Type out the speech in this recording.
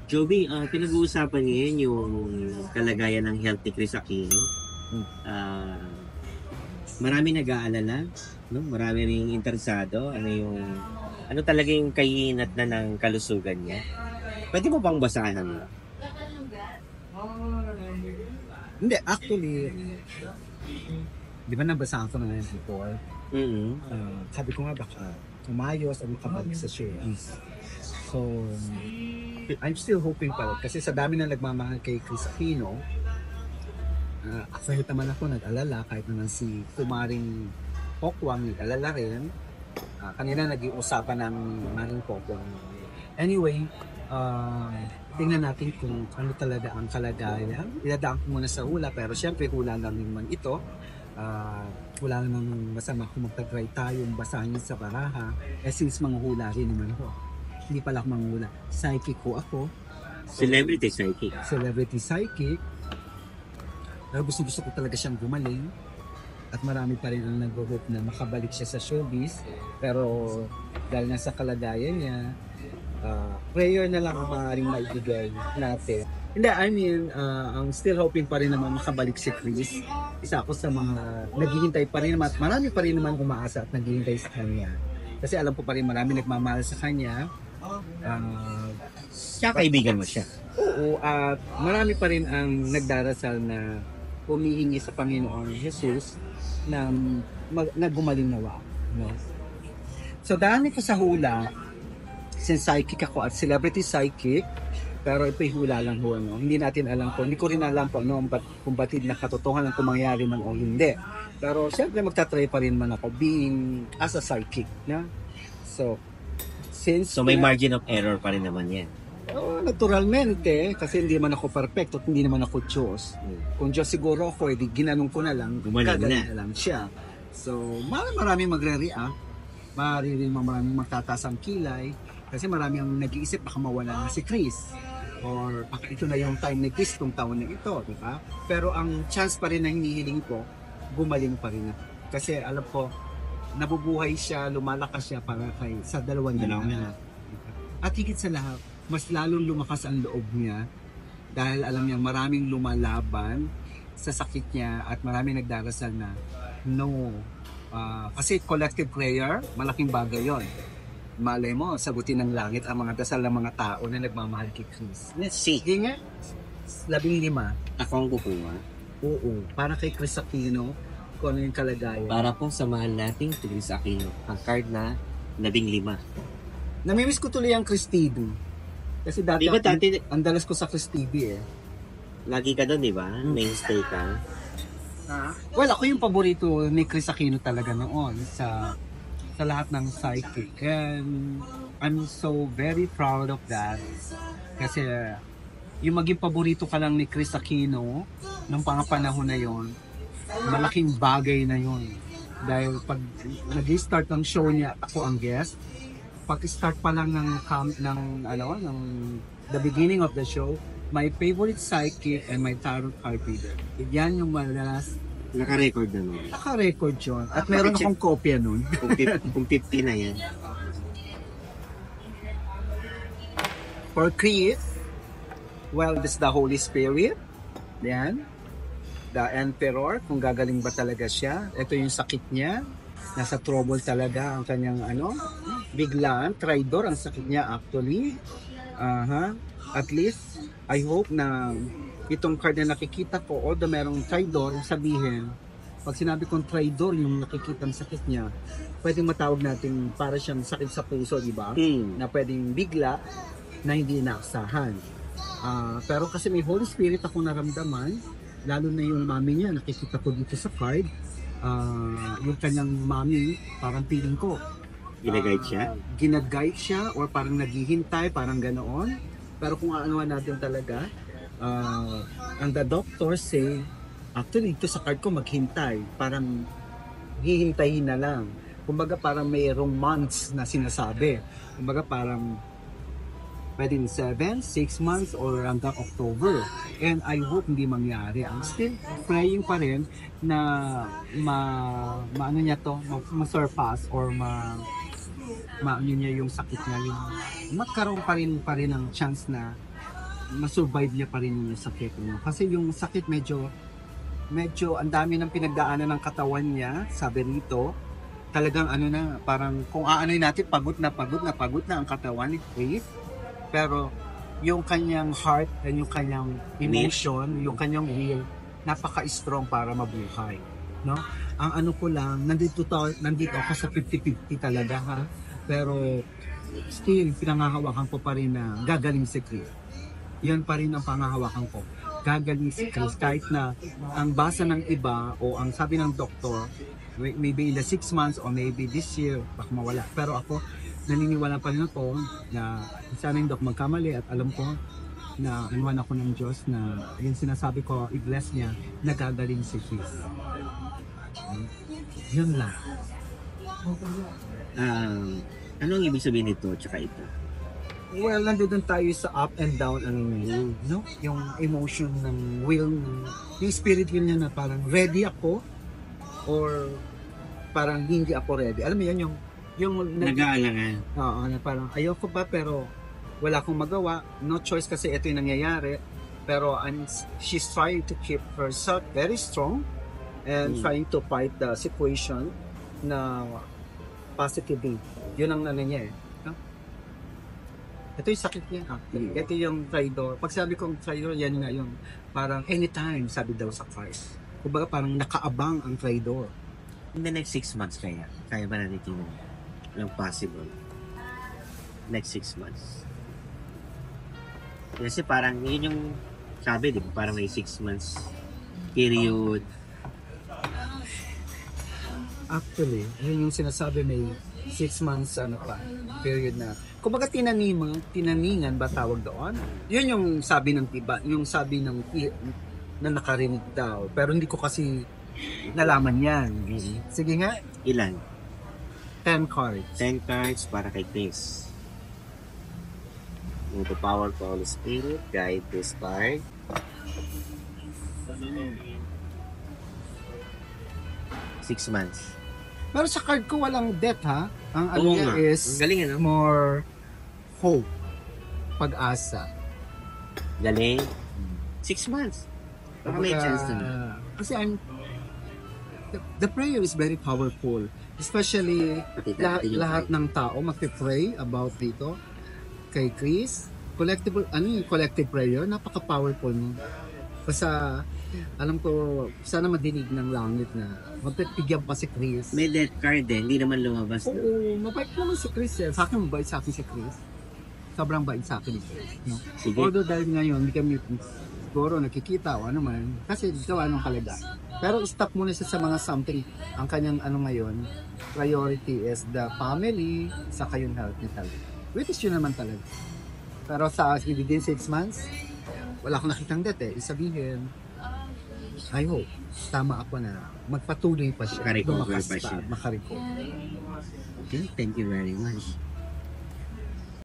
Joby, pinag-uusapan ngayon yung kalagayan ng health ni Chris Aquino. Ah, marami nag-aalala, no? Marami ring interesado. Ano talaga yung kahinat na ng kalusugan niya? Pwede mo bang basahan mo? Hindi, actually, di ba nabasaan ko na yan before? Mm-hmm. Sabi ko nga baka umayos at makabalik sa showbiz. So, I'm still hoping pa rin. Kasi sa dami na nagmamahal kay Chris Aquino, kahit naman ako nag-alala, kahit naman si Kumaring Pokwang nag-alala rin. Kanina nag-iusapan ng Maring Pokwang. Anyway, tingnan natin kung ano talaga ang kalagayan. Iladaan ko muna sa hula, pero syempre hula lang naman ito. Wala namang masama kung magtag-try tayong basahin sa baraha. Since manghula rin naman ako. Hindi pala ako manghula. Psychic ko ako. Celebrity psychic. Celebrity psychic. Pero gusto ko talaga siyang gumaling. At marami pa rin ang nag-hope na makabalik siya sa showbiz. Pero dahil nasa kalagayan niya, prayer na lang ang maaaring maibigay natin. Hindi, I mean, ang still hoping pa rin naman makabalik si Chris. Isa ako sa mga naghihintay pa rin naman. Marami pa rin naman umaasa at naghihintay sa kanya. Kasi alam ko pa rin marami nagmamahal sa kanya. Siya kaibigan mo siya? Oo, at marami pa rin ang nagdarasal na humihingi sa Panginoon Jesus na gumaling nawa. No? So dahil ko sa hula, since psychic ako at celebrity psychic, pero ito'y hula lang ho, no? Hindi natin alam po, hindi ko rin alam po no, kung batid na katotohanan kung mangyari man o hindi. Pero syempre magtatry pa rin man ako being as a psychic. No? So may margin of error pa rin naman yan. Naturalmente, kasi hindi man ako perfect at hindi naman ako Diyos. Kung Diyos siguro ako, edi ginanong ko na lang, gagaling na lang siya. So, maraming magre-react, maraming magtataas ang kilay, kasi marami ang nag-iisip baka mawala na si Chris. Or baka ito na yung time ni Chris itong taon na ito, di ba? Pero ang chance pa rin na hinihiling ko, gumaling pa rin. Kasi alam ko, nabubuhay siya, lumalakas siya para sa dalawang na. At higit sa lahat, mas lalong lumakas ang loob niya dahil alam niya maraming lumalaban sa sakit niya at maraming nagdarasal na no. Kasi collective prayer, malaking bagay yon. Malay mo, sagutin ng langit ang mga dasal ng mga tao na nagmamahal kay Chris. Let's see. Hindi nga, 15. Ako ang kukuha. Oo, para kay Chris Aquino, kung ano yung kalagayan. Para po sa mahal nating Chris Aquino. Ang card na 15. Namimiss ko tuloy ang Chris TV. Kasi dati, ang dalas ko sa Chris TV eh. Lagi ka doon, di ba? Mainstay ka. Well, ako yung paborito ni Chris Aquino talaga noon sa lahat ng psychic. And I'm so very proud of that. Kasi yung maging paborito ka lang ni Chris Aquino nung panahon na yon, malaking bagay na yon. Dahil pag nag-start ng show niya, ako ang guest, pag-start pa lang ng the beginning of the show, my favorite psychic and my tarot card reader. Yan yung madalas. Naka-record na nun. Naka-record yun. At meron akong kopya nun. Kung 50 na yan. For Chris, well, this is the Holy Spirit. Yan. The Emperor, kung gagaling ba talaga siya. Ito yung sakit niya. Nasa trouble talaga ang kanyang biglaan, traidor ang sakit niya actually. At least, I hope na itong card na nakikita ko, although merong traidor, sabihin, pag sinabi kong traidor yung nakikita ng sakit niya, pwedeng matawag natin para siyang sakit sa puso, di ba? Na pwedeng bigla na hindi inaasahan. Pero kasi may Holy Spirit ako naramdaman, lalo na yung mami niya, nakikita ko dito sa card, yung kanyang mami, parang feeling ko ginaguide siya or parang naghihintay, parang ganoon. Pero kung aanuhan natin talaga, ang the doctor say, actually ito sa card ko maghintay, parang hihintayin na lang. Kumbaga parang mayroong months na sinasabi. Kumbaga parang pwedeng 7, 6 months or hanggang October. And I hope hindi mangyari. I'm still praying pa rin na ma-surpass or maano niya yung sakit niya. Magkaroon pa rin ng chance na masurvive niya pa rin yung sakit niya. Kasi yung sakit medyo ang dami ng pinagdaanan ng katawan niya, sabi rito. Talagang ano na, parang kung aanoy natin, pagod na ang katawan ni Chris. Pero yung kanyang heart and yung kanyang emotion, yung kanyang will, napaka-strong para mabuhay. No? Ang ano ko lang, nandito ako sa 50-50 talaga ha. Pero still, pinangahawakan ko pa rin na gagaling si Chris. Yan pa rin ang pangahawakan ko. Gagaling si Chris kahit na ang basa ng iba o ang sabi ng doktor, maybe in the 6 months or maybe this year, baka mawala. Pero ako, naniniwala pa rin ako na sana yung dok magkamali at alam ko na anuan ako ng Diyos na yung sinasabi ko, i-bless niya, nagagaling si Chris. Yun lang. Anong ibig sabihin nito tsaka ito? Well, nandun tayo sa up and down, no? Yung emotion ng will, yung spirit will niya na parang ready ako or parang hindi ako ready. Alam mo yan, yung Nag-aalangan. Oo, na parang ayoko ba pero wala akong magawa. No choice kasi ito yung nangyayari. Pero she's trying to keep herself very strong and trying to fight the situation na positively. Yun ang ano niya eh. No? Ito yung sakit niya. Ito yung traitor. Pag sabi kong traitor, yan nga yung parang anytime, sabi daw sa Christ. Kumbaga parang nakaabang ang traitor. In the next 6 months kaya ba natin yung possible? Next 6 months. Kasi parang yun yung sabi, di ba? Parang may 6 months period. Actually, yun yung sinasabi, may 6 months period na. Kumbaga tinaningan ba tawag doon? Yun yung sabi ng iba, yung sabi ng na nakarinig daw. Pero hindi ko kasi nalaman yan. Sige nga. Ilan? 10 cards. 10 cards para kay Chris. With the power of the Holy Spirit, guide this card. Six months. Pero sa card ko walang death ha. Ang ano Oo niya nga. is Galing ano? more hope. Pag-asa. Galing. 6 months. Baka may chance na. Kasi the prayer is very powerful. Especially lahat ng tao magpe-pray about dito kay Chris. Collective prayer, napaka-powerful mo. Basta alam ko, sana madinig ng langit na magpipigyan pa si Chris. May death card din, hindi naman lumabas. Oo, mabait naman si Chris eh. Sa akin, mabait sa akin si Chris. Sobrang bait sa akin ni Chris. No? Sige. Although dahil ngayon, hindi kami siguro nakikita o ano man, kasi gawa ng kalagayan. Pero stop muna siya sa mga something. Ang kanyang ngayon, priority is the family, sa kayong health ni talaga. Which is yun naman talaga. Pero sa within 6 months, wala akong nakitang death eh. Isabihin, I hope, tama ako na magpatuloy pa siya. Makarecover Lumakas pa siya. Makarecover. Okay, thank you very much.